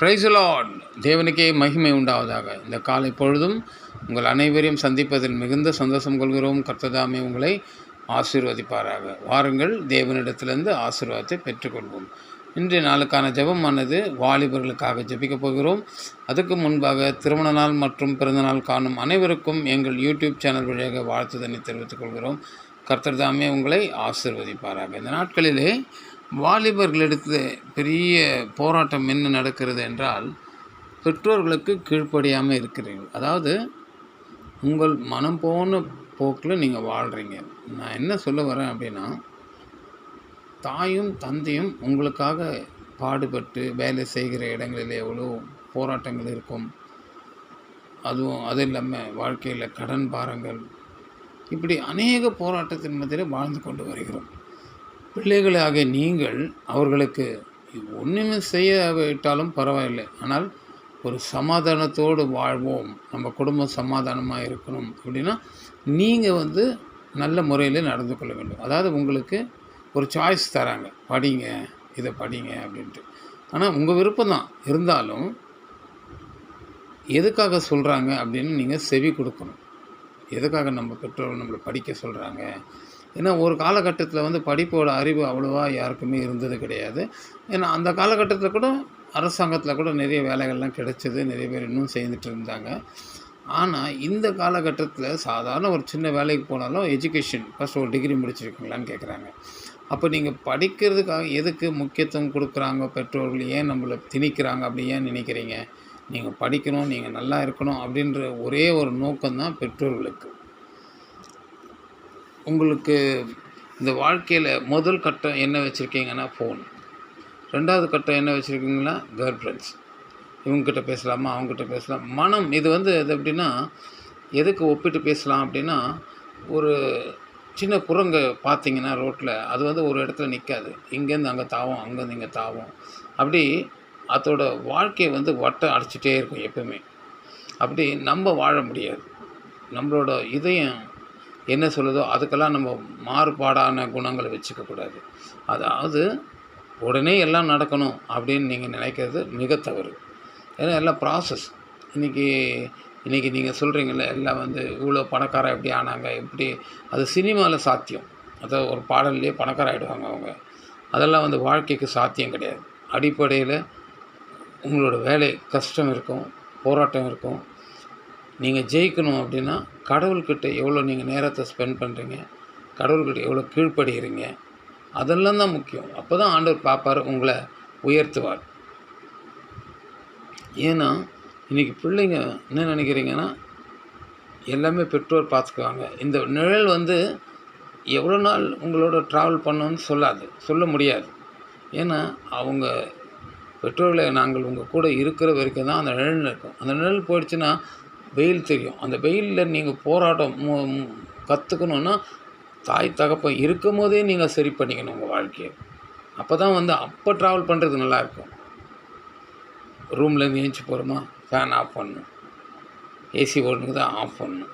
Praise the Lord. தேவனுக்கே மகிமை உண்டாவதாக. இந்த காலை பொழுதும் உங்கள் அனைவரையும் சந்திப்பதில் மிகுந்த சந்தோஷம் கொள்கிறோம். கர்த்ததாமே உங்களை ஆசீர்வதிப்பாராக. வாருங்கள், தேவனிடத்திலிருந்து ஆசீர்வாதத்தை பெற்றுக்கொள்வோம். இன்றைய நாளுக்கான ஜெபமானது வாலிபர்களுக்காக ஜெபிக்கப் போகிறோம். அதுக்கு முன்பாக திருமண நாள் மற்றும் பிறந்தநாள் காணும் அனைவருக்கும் எங்கள் யூடியூப் சேனல் வழியாக வாழ்த்துதனை தெரிவித்துக் கொள்கிறோம். கர்த்தர்தாமே உங்களை ஆசீர்வதிப்பாராக. இந்த நாட்களிலே வாலிபர்களிடத்தில் பெரிய போராட்டம் என்ன நடக்கிறது என்றால், பெற்றோர்களுக்கு கீழ்ப்படியாமல் இருக்கிறீர்கள். அதாவது உங்கள் மனம் போன போக்கில் நீங்கள் வாழ்கிறீங்க. நான் என்ன சொல்ல வரேன் அப்படின்னா, தாயும் தந்தையும் உங்களுக்காக பாடுபட்டு வேலை செய்கிற இடங்களில் எவ்வளோ போராட்டங்கள் இருக்கும். அது இல்லாமல் வாழ்க்கையில் கடன் பாரங்கள், இப்படி அநேக போராட்டத்தின் மத்தியில் வாழ்ந்து கொண்டு வருகிறோம். பிள்ளைகளாக நீங்கள் அவர்களுக்கு ஒன்றுமே செய்யாவிட்டாலும் பரவாயில்லை, ஆனால் ஒரு சமாதானத்தோடு வாழ்வோம், நம்ம குடும்பம் சமாதானமாக இருக்கணும் அப்படின்னா நீங்கள் நல்ல முறையில் நடந்து கொள்ள வேண்டும். அதாவது உங்களுக்கு ஒரு சாய்ஸ் தராங்க, படிங்க, இதை படிங்க அப்படின்ட்டு. ஆனால் உங்கள் விருப்பம் தான் இருந்தாலும் எதுக்காக சொல்கிறாங்க அப்படின்னு நீங்கள் செவி கொடுக்கணும். எதுக்காக நம்ம பெற்றோர்கள் நம்மளை படிக்க சொல்கிறாங்க? ஏன்னா ஒரு காலகட்டத்தில் படிப்போட அறிவு அவ்வளோவா யாருக்குமே இருந்தது கிடையாது. ஏன்னா அந்த காலகட்டத்தில் கூட அரசாங்கத்தில் கூட நிறைய வேலைகள்லாம் கிடைச்சது, நிறைய பேர் இன்னும் செய்துட்டு இருந்தாங்க. ஆனால் இந்த காலகட்டத்தில் சாதாரண ஒரு சின்ன வேலைக்கு போனாலும் எஜுகேஷன் ஃபஸ்ட் ஒரு டிகிரி முடிச்சிருக்கீங்களான்னு கேட்குறாங்க. அப்போ நீங்கள் படிக்கிறதுக்காக எதுக்கு முக்கியத்துவம் கொடுக்குறாங்க பெற்றோர்கள்? ஏன் நம்மளை திணிக்கிறாங்க அப்படி ஏன் நினைக்கிறீங்க? நீங்கள் படிக்கணும், நீங்கள் நல்லா இருக்கணும் அப்படின்ற ஒரே ஒரு நோக்கம்தான் பெற்றோர்களுக்கு. உங்களுக்கு இந்த வாழ்க்கையில் முதல் கட்டம் என்ன வச்சுருக்கீங்கன்னா ஃபோன், ரெண்டாவது கட்டம் என்ன வச்சுருக்கீங்கன்னா கேர்ள் ஃப்ரெண்ட்ஸ். இவங்ககிட்ட பேசலாமா, அவங்ககிட்ட பேசலாம். மனம் இது இது எப்படின்னா, எதுக்கு ஒப்பிட்டு பேசலாம் அப்படின்னா, ஒரு சின்ன குரங்கு பார்த்தீங்கன்னா ரோட்டில் அது ஒரு இடத்துல நிற்காது. இங்கேருந்து அங்கே தாவும், அங்கேருந்து இங்கே தாவும். அப்படி அதோட வாழ்க்கையை வட்டம் அடிச்சிட்டே இருக்கும் எப்பவுமே. அப்படி நம்ம வாழ முடியாது. நம்மளோட இதயம் என்ன சொல்லுதோ அதுக்கெல்லாம் நம்ம மாறுபாடான குணங்களை வச்சுக்கக்கூடாது. அதாவது உடனே எல்லாம் நடக்கணும் அப்படின்னு நீங்கள் நினைக்கிறது மிக தவறு. ஏன்னா எல்லாம் ப்ராசஸ். இன்றைக்கி நீங்கள் சொல்கிறீங்களே எல்லாம் இவ்வளோ பணக்காரன் எப்படி ஆனாங்க, எப்படி, அது சினிமாவில் சாத்தியம். அதாவது ஒரு பாடல்லையே பணக்காரன் ஆகிடுவாங்க அவங்க. அதெல்லாம் வாழ்க்கைக்கு சாத்தியம் கிடையாது. அடிப்படையில் உங்களோட வேலை கஷ்டம் இருக்கும், போராட்டம் இருக்கும். நீங்கள் ஜெயிக்கணும் அப்படின்னா கடவுள்கிட்ட எவ்வளோ நீங்கள் நேரத்தை ஸ்பெண்ட் பண்ணுறீங்க, கடவுள்கிட்ட எவ்வளோ கீழ்ப்படுகிறீங்க, அதெல்லாம் தான் முக்கியம். அப்போ தான் ஆண்டவர் பார்ப்பார், உங்களை உயர்த்துவார். ஏன்னா இன்றைக்கி பிள்ளைங்க என்ன நினைக்கிறீங்கன்னா, எல்லாமே பெற்றோர் பார்த்துக்குவாங்க. இந்த நிழல் எவ்வளோ நாள் உங்களோட ட்ராவல் பண்ணணும்னு சொல்ல முடியாது. ஏன்னா அவங்க பெற்றோர்களை நாங்கள் உங்கள் கூட இருக்கிற வரைக்கும் தான் அந்த நிழல் இருக்கும். அந்த நிழல் போயிடுச்சுன்னா வெயில் தெரியும். அந்த வெயிலில் நீங்கள் போராட்டம் கற்றுக்கணுன்னா தாய் தகப்பன் இருக்கும் போதே நீங்கள் சரி பண்ணிக்கணும் உங்கள் வாழ்க்கையை. அப்போ தான் அப்போ ட்ராவல் பண்ணுறது நல்லாயிருக்கும். ரூம்லேருந்து ஏஞ்சி போகிறோமா, ஃபேன் ஆஃப் பண்ணணும், ஏசி ஓடுனுக்கு தான் ஆஃப் பண்ணணும்,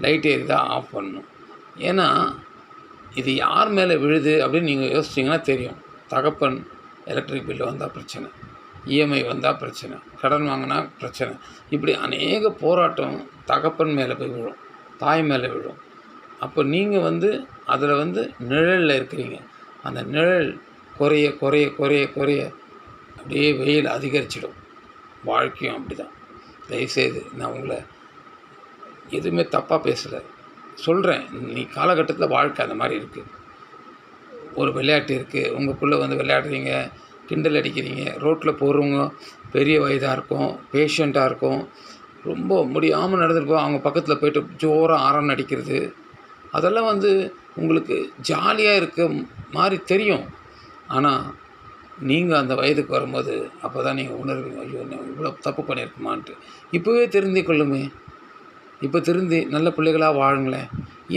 லைட் ஏறி தான் ஆஃப் பண்ணணும். ஏன்னா இது யார் மேலே விழுது அப்படின்னு நீங்கள் யோசிச்சிங்கன்னா தெரியும். தகப்பன் எலக்ட்ரிக் பில்லு வந்தால் பிரச்சனை, இஎம்ஐ வந்தால் பிரச்சனை, கடன் வாங்கினா பிரச்சனை. இப்படி அநேக போராட்டம் தகப்பன் மேலே போய் விழும், தாய் மேலே விழும். அப்போ நீங்கள் அதில் நிழலில் இருக்கிறீங்க. அந்த நிழல் குறைய குறைய குறைய குறைய அப்படியே வெயில் அதிகரிச்சிடும். வாழ்க்கையும் அப்படி தான். தயவுசெய்து நான் உங்களை எதுவுமே தப்பாக பேசலை, சொல்கிறேன். நீ காலகட்டத்தில் வாழ்க்கை அந்த மாதிரி இருக்குது. ஒரு விளையாட்டு இருக்குது, உங்கள் பிள்ளை விளையாடுறீங்க, கிண்டல் அடிக்கிறீங்க. ரோட்டில் போகிறவங்க பெரிய வயதாக இருக்கும், பேஷண்ட்டாக இருக்கும், ரொம்ப முடியாமல் நடந்துருப்போம், அவங்க பக்கத்தில் போய்ட்டு ஜோராக ஆரன் அடிக்கிறது, அதெல்லாம் உங்களுக்கு ஜாலியாக இருக்க மாதிரி தெரியும். ஆனால் நீங்கள் அந்த வயதுக்கு வரும்போது அப்போ தான் நீங்கள் உணர்வீங்க, ஐயோ நான் இவ்வளோ தப்பு பண்ணியிருக்குமான்ட்டு. இப்போவே திருந்தி கொள்ளுமே. இப்போ திருந்தி நல்ல பிள்ளைகளாக வாழுங்களேன்.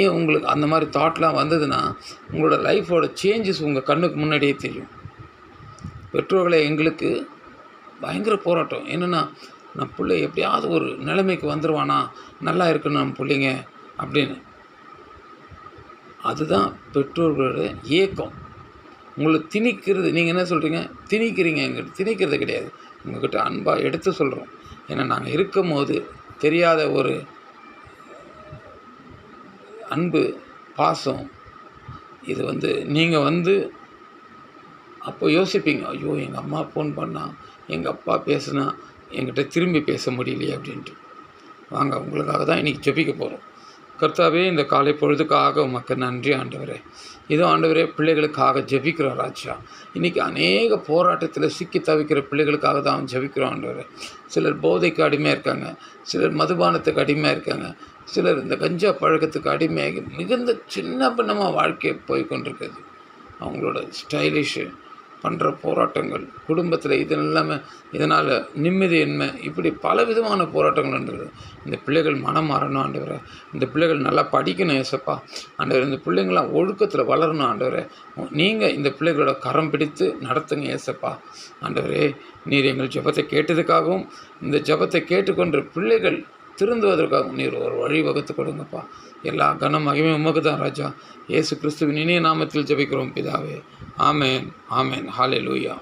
ஏன் உங்களுக்கு அந்த மாதிரி தாட்லாம் வந்ததுன்னா உங்களோட லைஃபோட சேஞ்சஸ் உங்கள் கண்ணுக்கு முன்னாடியே தெரியும். பெற்றோர்களை எங்களுக்கு பயங்கர போராட்டம். என்னென்னா, நம்ம பிள்ளை எப்படியாவது ஒரு நிலைமைக்கு வந்துடுவானா, நல்லா இருக்கணும் நம்ம பிள்ளைங்க அப்படின்னு. அதுதான் பெற்றோர்களோட ஏக்கம். உங்களை திணிக்கிறது. நீங்கள் என்ன சொல்கிறீங்க, திணிக்கிறீங்க. எங்கிட்ட திணிக்கிறது கிடையாது. உங்கள்கிட்ட அன்பாக எடுத்து சொல்கிறோம். ஏன்னா நாங்கள் இருக்கும் போது தெரியாத ஒரு அன்பு, பாசம், இது நீங்கள் அப்போ யோசிப்பீங்க, ஐயோ எங்கள் அம்மா ஃபோன் பண்ணா, எங்கள் அப்பா பேசுனா, என்கிட்ட திரும்பி பேச முடியலையே அப்படின்ட்டு. வாங்க, உங்களுக்காக தான் இன்றைக்கி ஜெபிக்க போகிறோம். கர்த்தாவே, இந்த காலை பொழுதுக்காக உமக்கு நன்றி ஆண்டவரே. இதோ ஆண்டவரே, பிள்ளைகளுக்காக ஜெபிக்கிறோம் ராஜா. இன்றைக்கி அநேக போராட்டத்தில் சிக்கி தவிக்கிற பிள்ளைகளுக்காக தான் ஜெபிக்கிறோம் ஆண்டவரே. சிலர் போதைக்கு அடிமையாக இருக்காங்க, சிலர் மதுபானத்துக்கு அடிமையாக இருக்காங்க, சிலர் இந்த கஞ்சா பழக்கத்துக்கு அடிமையாகி மிகுந்த சின்ன பின்னமாக வாழ்க்கையை போய் கொண்டிருக்குது. அவங்களோட ஸ்டைலிஷு பண்ணுற போராட்டங்கள், குடும்பத்தில் இதனால் நிம்மதியின்மை, இப்படி பல விதமான போராட்டங்கள்ன்றது. இந்த பிள்ளைகள் மனம் மாறணும் ஆண்டவரே. இந்த பிள்ளைகள் நல்லா படிக்கணும் ஏசப்பா ஆண்டவரே. இந்த பிள்ளைங்களாம் ஒழுக்கத்தில் வளரணும் ஆண்டவரே. நீங்கள் இந்த பிள்ளைகளோட கரம் பிடித்து நடத்துங்க ஏசப்பா ஆண்டவரே. நீர் எங்கள் ஜெபத்தை கேட்டதுக்காகவும் இந்த ஜெபத்தை கேட்டுக்கொண்ட பிள்ளைகள் திருந்துவதற்காகவும் நீர் ஒரு வழி வகுத்து கொடுங்கப்பா. எல்லா கனம் மகிமை உமக்கு தான் ராஜா. இயேசு கிறிஸ்துவின் இனிய நாமத்தில் ஜெபிக்கிறோம் பிதாவே. ஆமேன், ஆமேன். ஹல்லேலூயா.